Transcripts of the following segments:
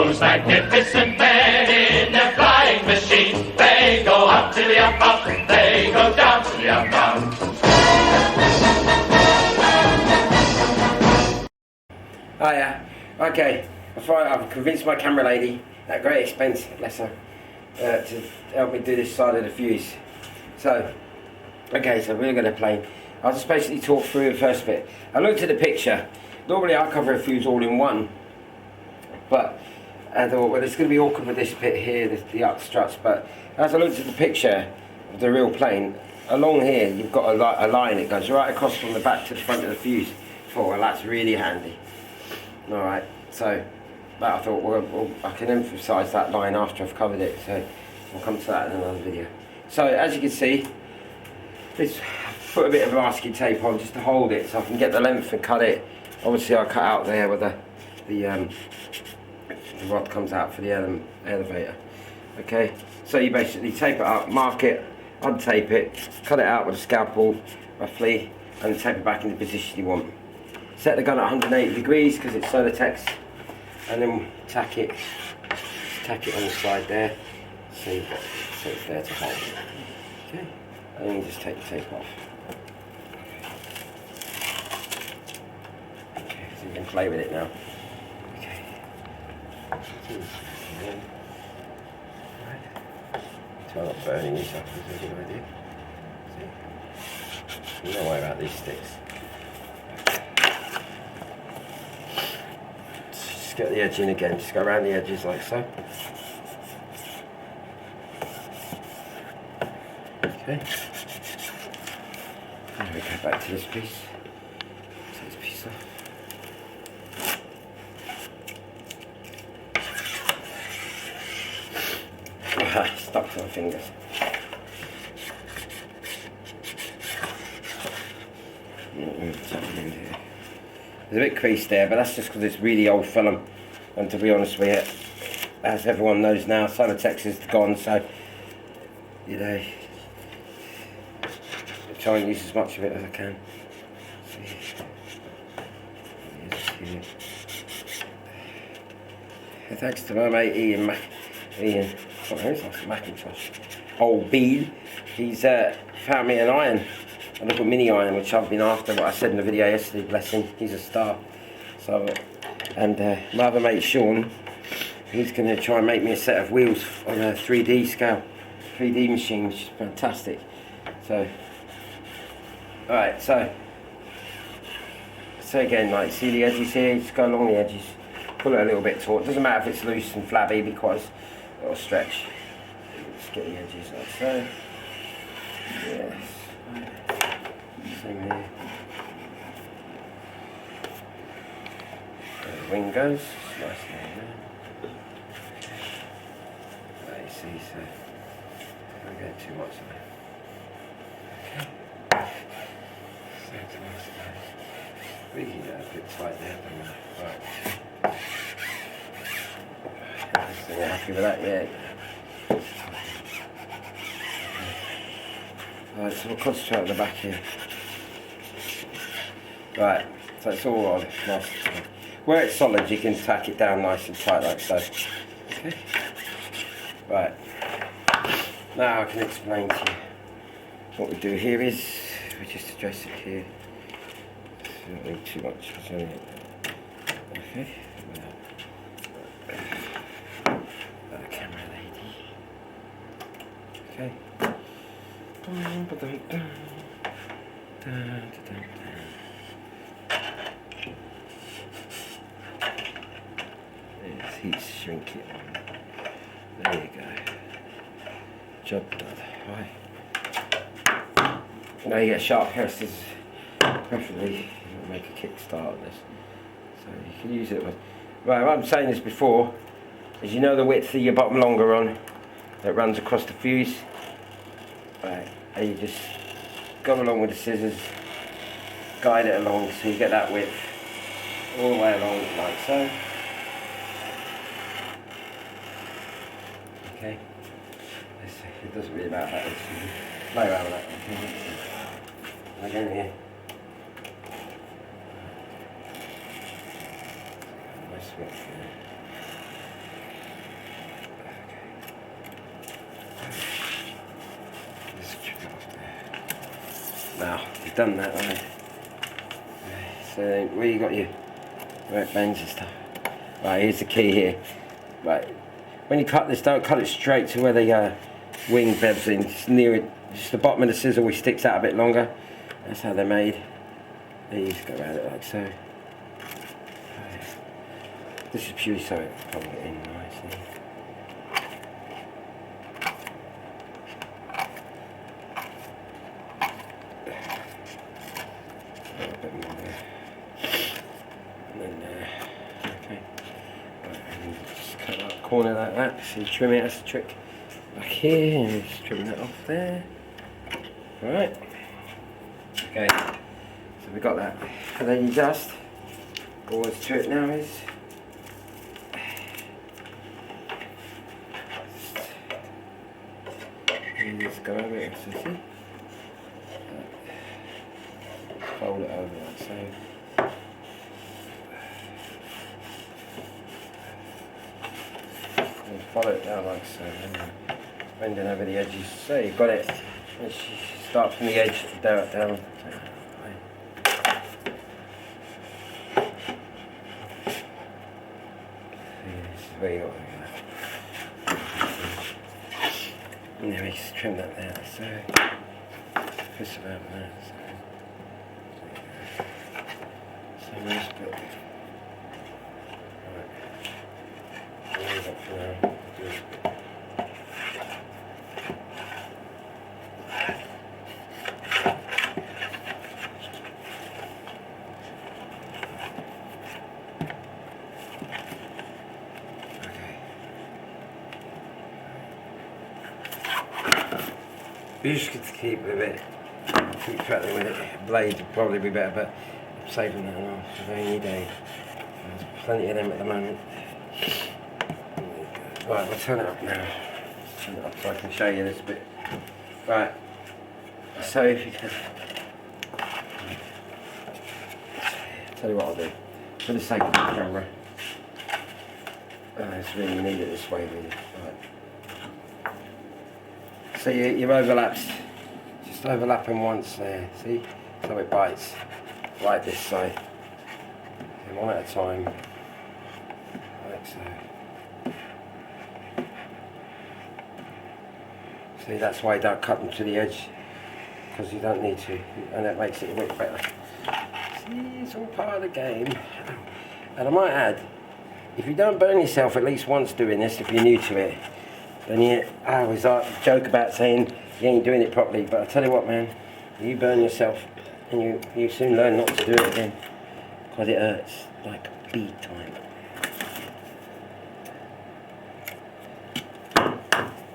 those magnificent men in their flying machines. They go up to the up, up, they go down to the up, down. Oh yeah, okay. I've convinced my camera lady, at great expense, bless her, to help me do this side of the fuse. So, okay, so we're going to play. I'll just basically talk through the first bit. I looked at the picture. Normally I cover a fuse all in one, but I thought, well, it's going to be awkward with this bit here, the up struts. But as I looked at the picture of the real plane, along here you've got a line that goes right across from the back to the front of the fuse. Oh, well, that's really handy. Alright, so that I thought, well, I can emphasise that line after I've covered it, so we'll come to that in another video. So as you can see, let's put a bit of masking tape on just to hold it so I can get the length and cut it. Obviously I cut out there where the rod comes out for the elevator. Okay, so you basically tape it up, mark it, untape it, cut it out with a scalpel roughly, and tape it back in the position you want. Set the gun at 180 degrees because it's Solitex, and then tack it on the side there, so it's there to hold. Okay, and then you just take the tape off. Okay, so you can play with it now. Okay. Try not burning yourself is a good idea. See? Don't worry about these sticks. Just get the edge in again, just go around the edges like so. Okay. And we go back to this piece. Take this piece off. Stuck to my fingers. There's a bit creased there, but that's just because it's really old film. And to be honest with you, as everyone knows now, Solitex is gone, so you know, I try and use as much of it as I can. Thanks to my mate Ian, Macintosh, old Bean, he's found me an iron, a little mini iron which I've been after. What I said in the video yesterday, bless him, he's a star. So, and my other mate Sean, he's going to try and make me a set of wheels on a 3D scale, 3D machine, which is fantastic. So, alright, so again, like, see the edges here, just go along the edges, pull it a little bit taut. It doesn't matter if it's loose and flabby because it'll stretch. Just get the edges like so. Yes. Same here. There the wing goes. Nice there. There you see, so don't get too much of it. Okay. So it's nice there. Really a bit tight there, don't we? Right. So you're happy with that? Yeah. Right, so we'll concentrate on the back here. Right, so it's all on. Nice. Where it's solid, you can tack it down nice and tight like so. Okay. Right. Now I can explain to you. What we do here is we just address it here. So don't need too much. Okay. Camera lady. Okay. There's heat shrinking. There you go. Job done. Right. Now you get a sharp pair of scissors. Preferably make a kickstart on this. So you can use it with. Right, what I'm saying this before is, you know the width of your bottom longer on that runs across the fuse. Right, and you just go along with the scissors, guide it along so you get that width all the way along like so. Okay, it doesn't really matter about this. Play around with that. Again here. Nice width here. Just trim it off there. Now, you've done that, right? So where you got your right bends and stuff. Right, here's the key here. Right, when you cut this, don't cut it straight to where the wing bevs in. Just near it, just the bottom of the scissor which sticks out a bit longer. That's how they're made. There you just go around it like so. This is purely so it can get in nicely. A bit more there. And then okay. Right, and just cut that corner like that. So you trim it, that's the trick. Back here, and just trim that off there. Alright. Okay. So we got that. And then you just, all that's to it now is you just go over it, so see? Fold it over like so. And follow it down like so, and bending over the edges. So you've got it. And start from the edge to down. Where you got it. And then we just trim that there, so twist around there. So nice bit. Right. Leave that for now. You just get to keep with it, keep traveling with it. Blade would probably be better, but I'm saving that now for a rainy day. There's plenty of them at the moment. Right, we'll turn it up now. Turn it up so I can show you this bit. Right, so if you can, tell you what I'll do. For the sake of the camera, it's really needed this way, really. Right. So your overlaps, just overlapping once there, see? So it bites, right this side. And one at a time, like so. See, that's why you don't cut them to the edge, because you don't need to, and that makes it a bit better. See, it's all part of the game. And I might add, if you don't burn yourself at least once doing this, if you're new to it, then I always joke about saying you ain't doing it properly, but I tell you what, man, you burn yourself and you soon learn not to do it again, because it hurts like big time.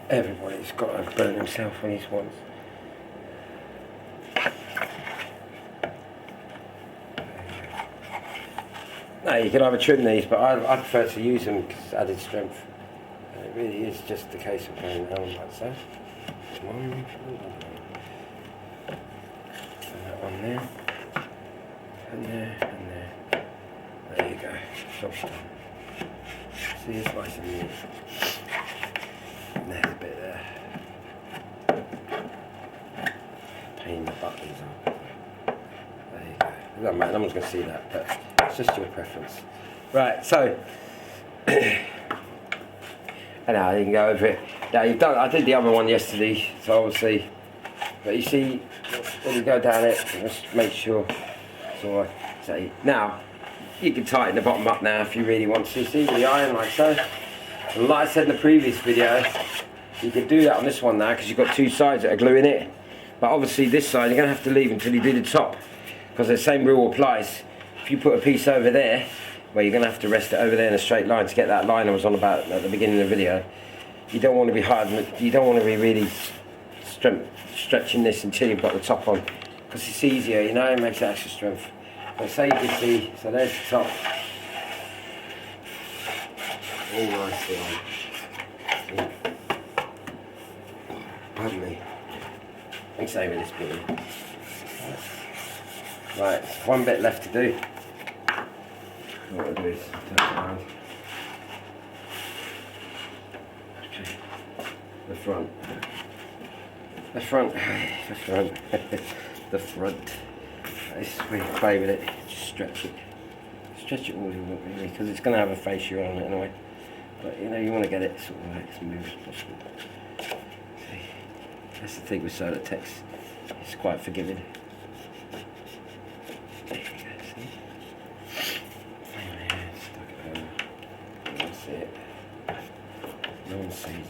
Everybody's got to burn himself at least once. No, you can either trim these, but I prefer to use them because it's added strength. It really is just a case of going down like so. And that one there. And there, and there. There you go. Job's done. See, it's nice and neat. And there's a bit there. Pain in the butt these are. There you go. It doesn't matter, no one's going to see that, but it's just your preference. Right, so and now you can go over it. Now you've done. I did the other one yesterday, so obviously, but you see, when you go down it, just make sure it's all right. So now you can tighten the bottom up now if you really want to. See with the iron like so. And like I said in the previous video, you can do that on this one now because you've got two sides that are gluing it. But obviously this side you're going to have to leave until you do the top, because the same rule applies. If you put a piece over there, well, you're going to have to rest it over there in a straight line to get that line I was on about at the beginning of the video. You don't want to be hard, you don't want to be really stretching this until you've got the top on, because it's easier, you know, it makes extra strength. But say you can see, so there's the top. All nicely on. Pardon me. I'm saving this bit. Right, one bit left to do. What I'll do is turn it around. Okay. The front. The front. The front. The front. This is where you play with it. Just stretch it. Stretch it all you want really, because it's going to have a fascia on it anyway. But you know, you want to get it sort of like as smooth as possible. See, that's the thing with Celotex. It's quite forgiving. There you go, see? Yeah, stuck it over. No one see it. No one sees it.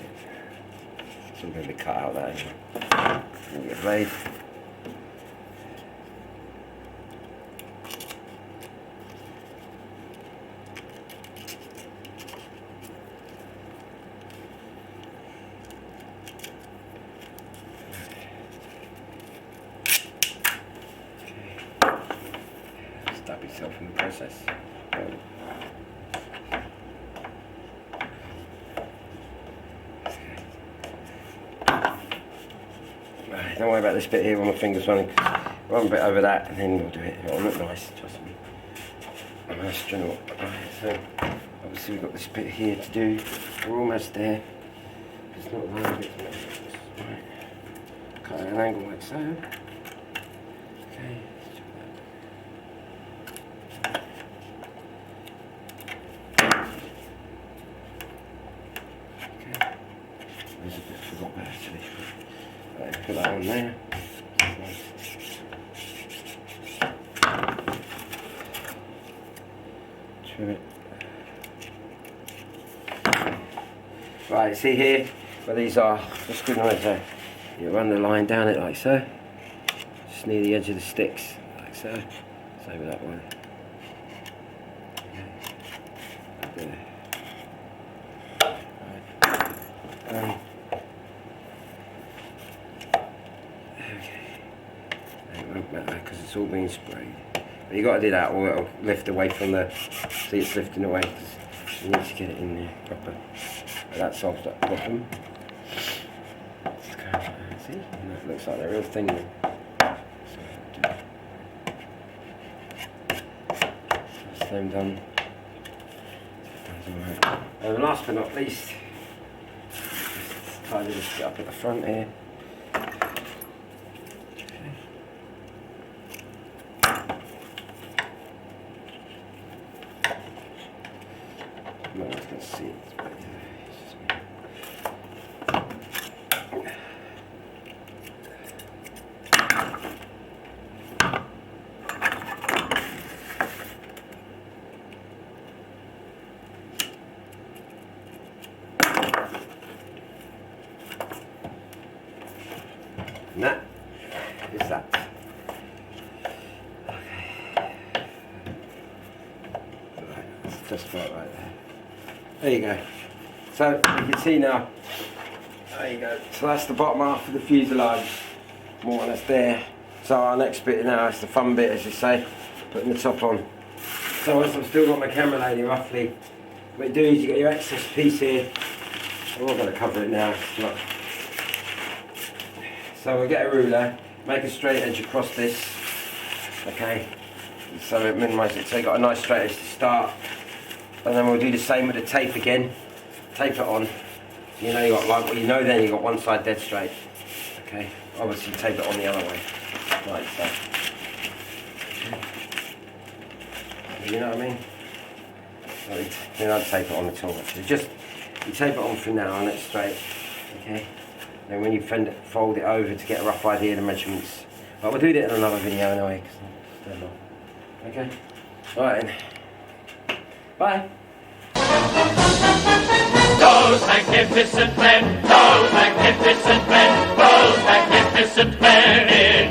It's all going to be cut out there anyway. Get a blade. Stab yourself in the process. Right, don't worry about this bit here when my finger's running. Run a bit over that and then we'll do it. It'll look nice, trust me. Nice general. Right, so obviously we've got this bit here to do. We're almost there. It's not long bit. Right. Cut at an angle like so. Okay. There's a bit I forgot there actually. Right, put that on there. Trim it. Right, see here where these are, just good like so. You run the line down it like so. Just near the edge of the sticks, like so. Same with that one. Okay. There. It won't matter because it's all being sprayed. But you got to do that or it'll lift away from the. See, it's lifting away because you need to get it in there proper. But that solves that problem. See, and that looks like a real thing. Same done. And last but not least. Tidy this bit up at the front here. No one's going to see it. And that is that. Okay. Right, that's just about right there. There you go. So you can see now. There you go. So that's the bottom half of the fuselage. More or less there. So our next bit now is the fun bit, as you say, putting the top on. So once I've still got my camera lady roughly, what you do is you got your excess piece here. I'm not going to cover it now. Look. So we'll get a ruler, make a straight edge across this, okay, so it minimises it, so you've got a nice straight edge to start, and then we'll do the same with the tape again, tape it on, you know you got like, well you know then you got one side dead straight, okay, obviously tape it on the other way, like so, okay. You know what I mean, so you don't tape it on at all actually, just you tape it on for now and it's straight, okay. And when you fold it over to get a rough idea of the measurements. But we'll do that in another video anyway. Okay? Alright then. Bye. Those magnificent men, those magnificent men, those magnificent men in